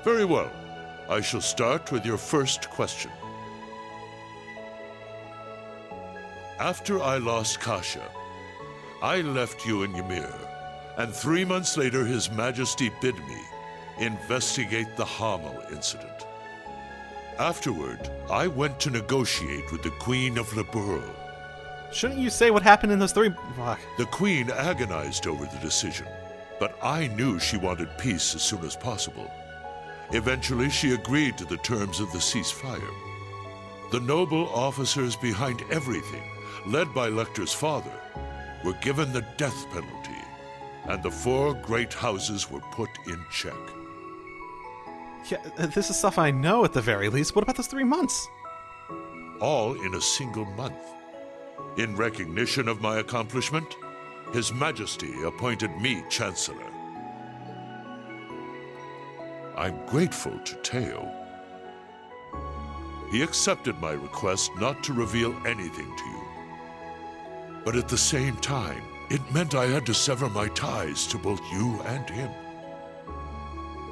S15: Very well. I shall start with your first question. After I lost Kasha, I left you in Ymir, and 3 months later His Majesty bid me investigate the Hamel incident. Afterward, I went to negotiate with the Queen of Liberl.
S2: Shouldn't you say what happened in those 3... Fuck.
S15: The Queen agonized over the decision, but I knew she wanted peace as soon as possible. Eventually, she agreed to the terms of the ceasefire. The noble officers behind everything, led by Lecter's father, were given the death penalty, and the 4 great houses were put in check.
S2: Yeah, this is stuff I know at the very least. What about those 3 months?
S15: All in a single month. In recognition of my accomplishment, His Majesty appointed me Chancellor. I'm grateful to Teo. He accepted my request not to reveal anything to you. But at the same time, it meant I had to sever my ties to both you and him.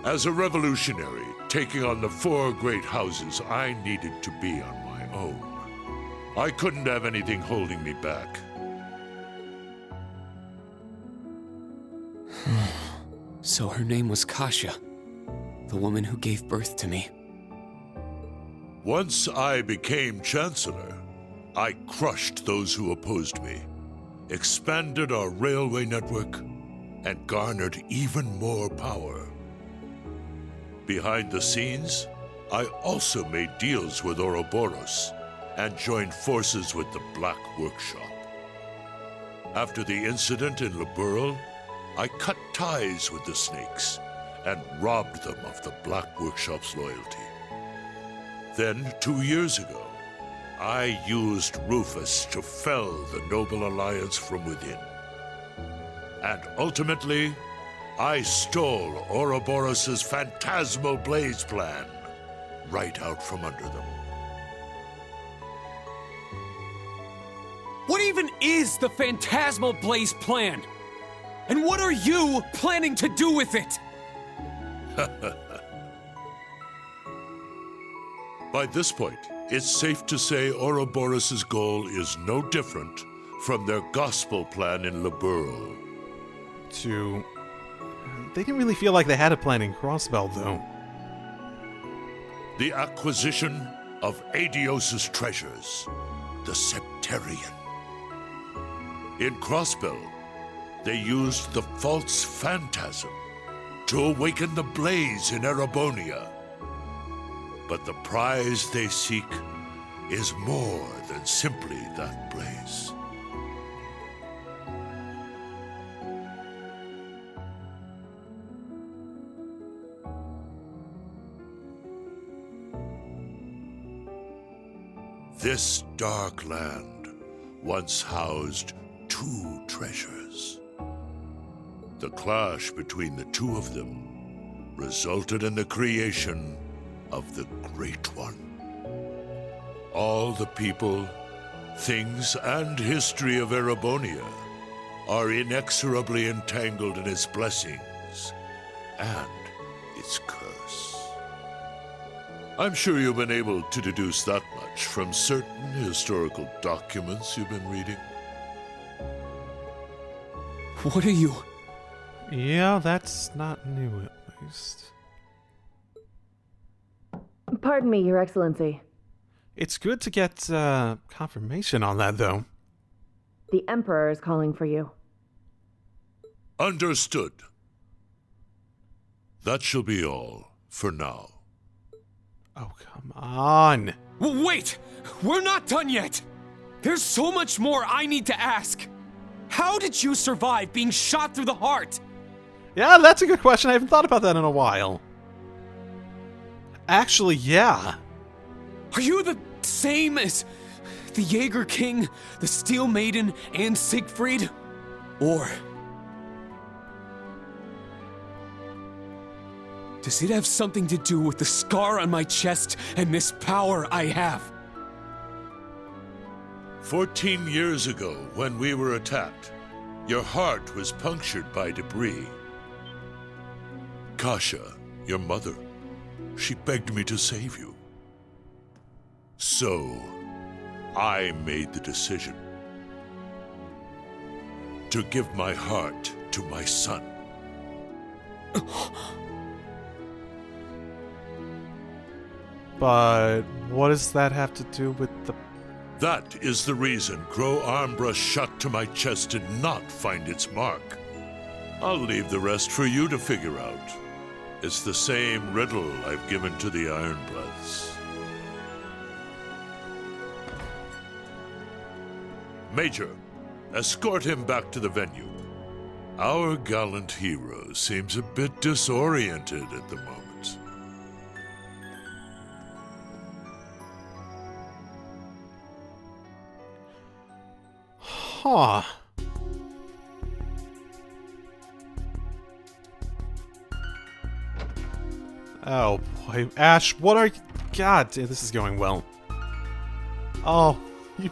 S15: As a revolutionary, taking on the 4 great houses, I needed to be on my own. I couldn't have anything holding me back.
S11: So her name was Kasha, the woman who gave birth to me.
S15: Once I became Chancellor, I crushed those who opposed me, expanded our railway network, and garnered even more power. Behind the scenes, I also made deals with Ouroboros and joined forces with the Black Workshop. After the incident in Liberl, I cut ties with the Snakes and robbed them of the Black Workshop's loyalty. Then, 2 years ago, I used Rufus to fell the Noble Alliance from within. And ultimately, I stole Ouroboros' phantasmal blaze plan right out from under them.
S11: What even is the phantasmal blaze plan? And what are you planning to do with it?
S15: By this point, it's safe to say Ouroboros' goal is no different from their gospel plan in Liberl.
S2: They didn't really feel like they had a plan in Crossbell, though.
S15: The acquisition of Adios' treasures, the Septarian. In Crossbell, they used the false phantasm to awaken the blaze in Erebonia. But the prize they seek is more than simply that blaze. This dark land once housed 2 treasures. The clash between the 2 of them resulted in the creation of the Great One. All the people, things, and history of Erebonia are inexorably entangled in its blessings and its curse. I'm sure you've been able to deduce that much from certain historical documents you've been reading.
S11: What are you?
S2: Yeah, that's not new, at least.
S10: Pardon me, Your Excellency.
S2: It's good to get confirmation on that, though.
S10: The Emperor is calling for you.
S15: Understood. That shall be all for now.
S2: Oh, come on.
S11: Wait! We're not done yet! There's so much more I need to ask! How did you survive being shot through the heart?
S2: Yeah, that's a good question. I haven't thought about that in a while. Actually, yeah.
S11: Are you the same as the Jaeger King, the Steel Maiden, and Siegfried? Or does it have something to do with the scar on my chest and this power I have?
S15: 14 years ago, when we were attacked, your heart was punctured by debris. Kasha, your mother, she begged me to save you. So, I made the decision to give my heart to my son.
S2: But what does that have to do with the...
S15: That is the reason Grow Armbrush shot to my chest did not find its mark. I'll leave the rest for you to figure out. It's the same riddle I've given to the Ironbloods. Major, escort him back to the venue. Our gallant hero seems a bit disoriented at the moment.
S2: Huh. Oh boy, Ash, what are you... God, this is going well. Oh,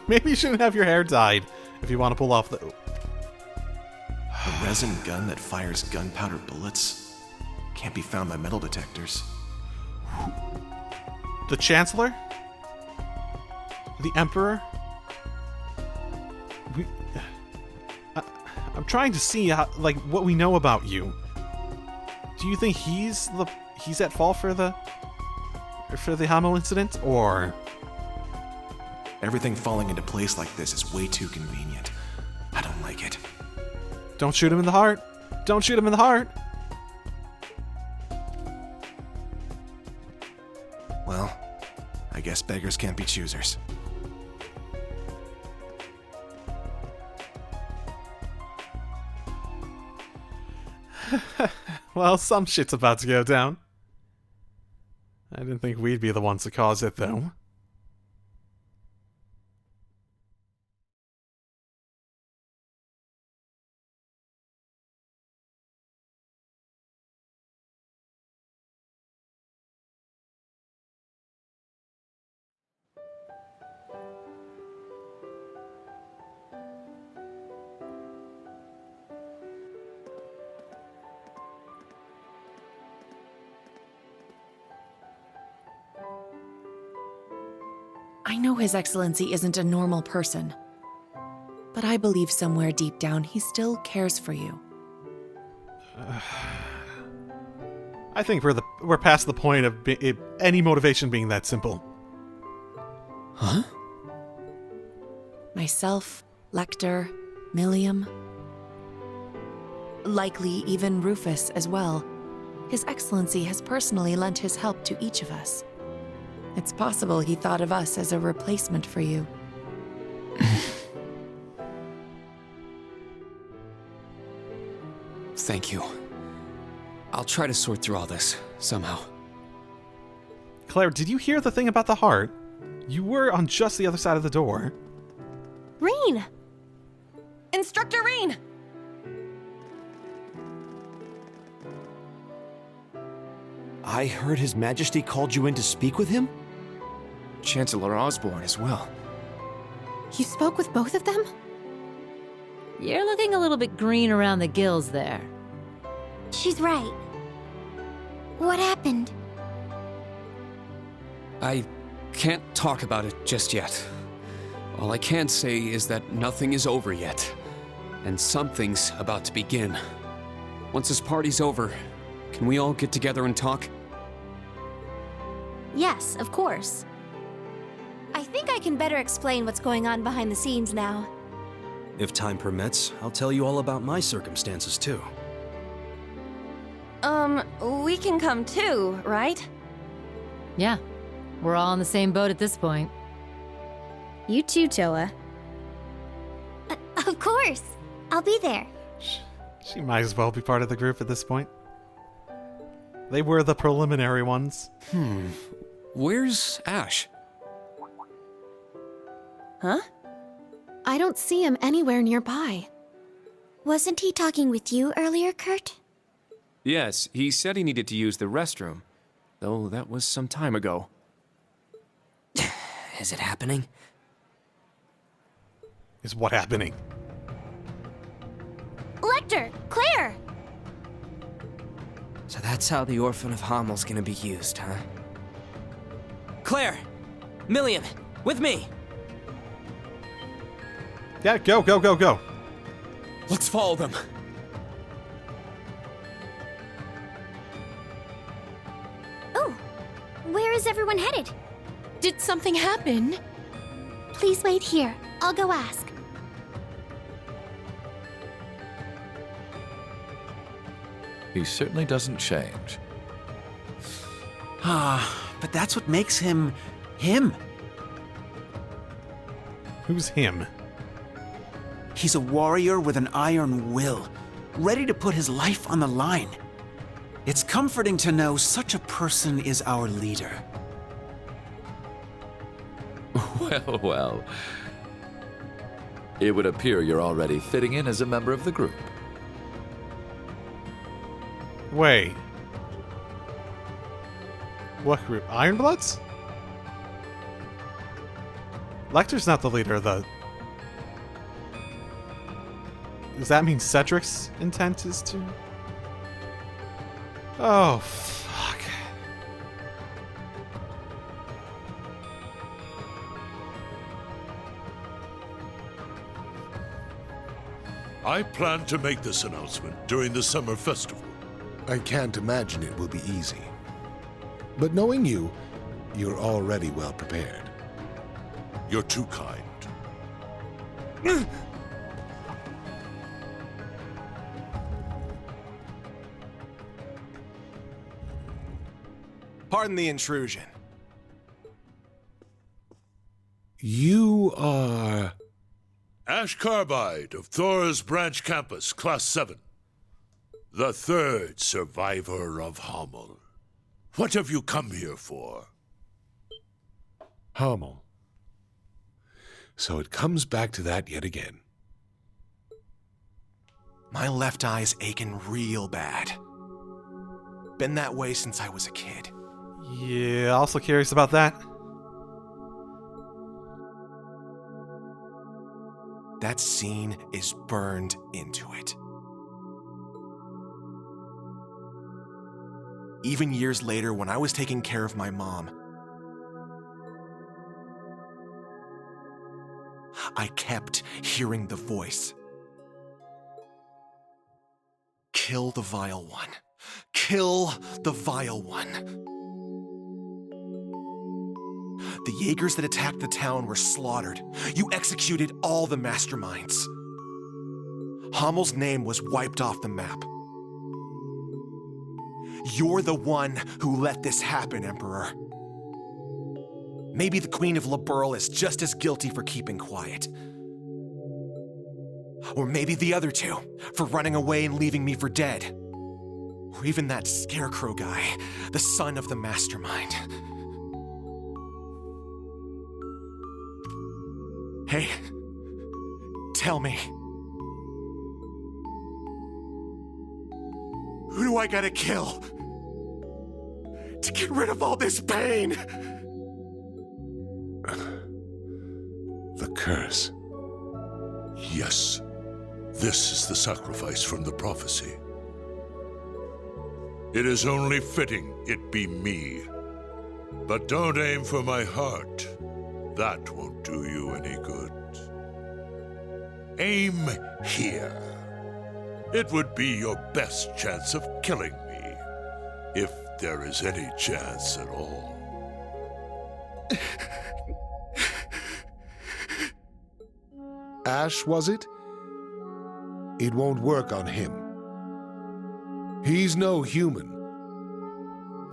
S2: maybe you shouldn't have your hair dyed if you want to pull off the...
S6: A resin gun that fires gunpowder bullets? Can't be found by metal detectors.
S2: The Chancellor? The Emperor? I'm trying to see how, like, what we know about you. Do you think he's at fault for the Hamel incident, or...
S6: Everything falling into place like this is way too convenient. I don't like it.
S2: Don't shoot him in the heart. Don't shoot him in the heart.
S6: Well, I guess beggars can't be choosers.
S2: Well, some shit's about to go down. I didn't think we'd be the ones to cause it, though.
S10: I know His Excellency isn't a normal person, but I believe somewhere deep down he still cares for you.
S2: I think we're past the point of any motivation being that simple.
S11: Huh?
S10: Myself, Lecter, Milliam, likely even Rufus as well. His Excellency has personally lent his help to each of us. It's possible he thought of us as a replacement for you.
S11: Thank you. I'll try to sort through all this, somehow.
S2: Claire, did you hear the thing about the heart? You were on just the other side of the door.
S12: Rean! Instructor Rean!
S17: I heard His Majesty called you in to speak with him?
S19: Chancellor Osborne as well.
S12: You spoke with both of them?
S21: You're looking a little bit green around the gills there.
S8: She's right. What happened?
S11: I can't talk about it just yet. All I can say is that nothing is over yet, and something's about to begin. Once this party's over, can we all get together and talk?
S8: Yes, of course. I think I can better explain what's going on behind the scenes now.
S17: If time permits, I'll tell you all about my circumstances too.
S12: We can come too, right?
S21: Yeah, we're all in the same boat at this point.
S8: You too, Toa. Of course. I'll be there.
S2: She might as well be part of the group at this point. They were the preliminary ones.
S11: Where's Ash?
S12: Huh?
S4: I don't see him anywhere nearby.
S8: Wasn't he talking with you earlier, Kurt?
S19: Yes, he said he needed to use the restroom, though that was some time ago.
S7: Is it happening?
S2: Is what happening?
S8: Lecter! Claire!
S7: So that's how the Orphan of Hammel's gonna be used, huh? Claire! Milliam! With me!
S2: Yeah, go, go, go, go.
S19: Let's follow them.
S8: Oh, where is everyone headed?
S4: Did something happen?
S8: Please wait here. I'll go ask.
S16: He certainly doesn't change.
S3: But that's what makes him him.
S2: Who's him?
S3: He's a warrior with an iron will, ready to put his life on the line. It's comforting to know such a person is our leader.
S16: Well, well. It would appear you're already fitting in as a member of the group.
S2: Wait. What group? Ironbloods? Lecter's not the leader of the... Does that mean Cedric's intent is to... Oh, fuck.
S15: I plan to make this announcement during the summer festival.
S14: I can't imagine it will be easy. But knowing you, you're already well prepared.
S15: You're too kind.
S6: Pardon the intrusion.
S14: You are...
S15: Ash Carbide of Thor's Branch Campus, Class 7. The third survivor of Hamel. What have you come here for?
S14: Hamel. So it comes back to that yet again.
S6: My left eye's aching real bad. Been that way since I was a kid.
S2: Yeah, also curious about that.
S6: That scene is burned into it. Even years later, when I was taking care of my mom, I kept hearing the voice. Kill the vile one. Kill the vile one. The Jaegers that attacked the town were slaughtered. You executed all the masterminds. Hammel's name was wiped off the map. You're the one who let this happen, Emperor. Maybe the Queen of Liberl is just as guilty for keeping quiet. Or maybe the other two, for running away and leaving me for dead. Or even that Scarecrow guy, the son of the mastermind. Hey, tell me. Who do I gotta kill to get rid of all this pain?
S15: The curse. Yes, this is the sacrifice from the prophecy. It is only fitting it be me. But don't aim for my heart. That won't do you any good. Aim here. It would be your best chance of killing me, if there is any chance at all.
S14: Ash, was it? It won't work on him. He's no human.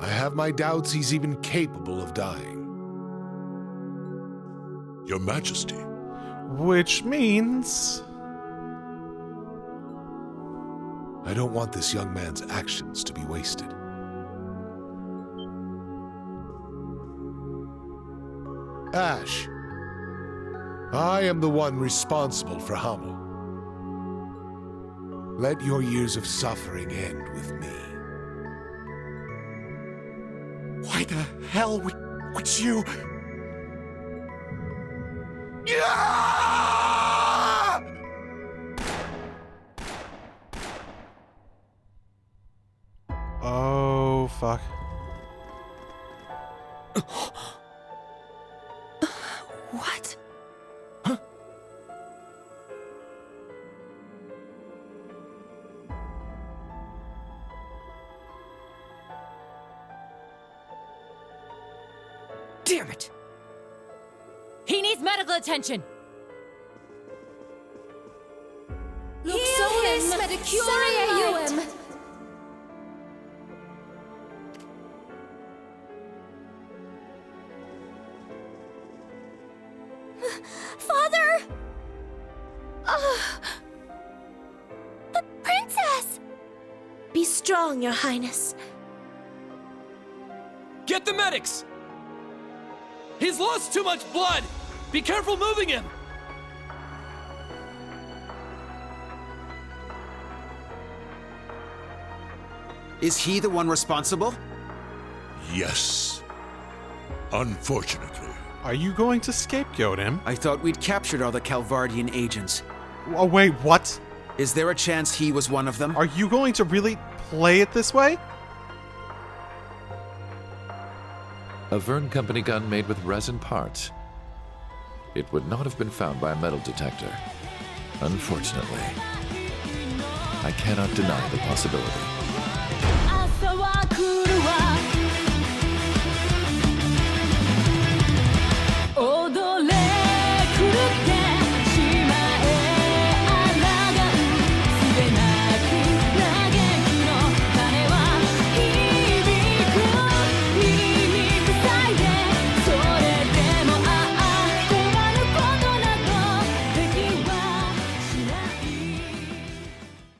S14: I have my doubts he's even capable of dying.
S15: Your Majesty.
S2: Which means...
S14: I don't want this young man's actions to be wasted. Ash, I am the one responsible for Hummel. Let your years of suffering end with me.
S6: Why the hell would you...
S2: Oh, fuck.
S12: What?
S21: Damn it! He needs medical attention!
S8: Father! The princess! Be strong, Your Highness.
S7: Get the medics! He's lost too much blood! Be careful moving him!
S3: Is he the one responsible?
S15: Yes. Unfortunately.
S2: Are you going to scapegoat him?
S3: I thought we'd captured all the Calvardian agents.
S2: Oh, wait, what?
S3: Is there a chance he was one of them?
S2: Are you going to really play it this way?
S16: A Verne Company gun made with resin parts. It would not have been found by a metal detector. Unfortunately, I cannot deny the possibility.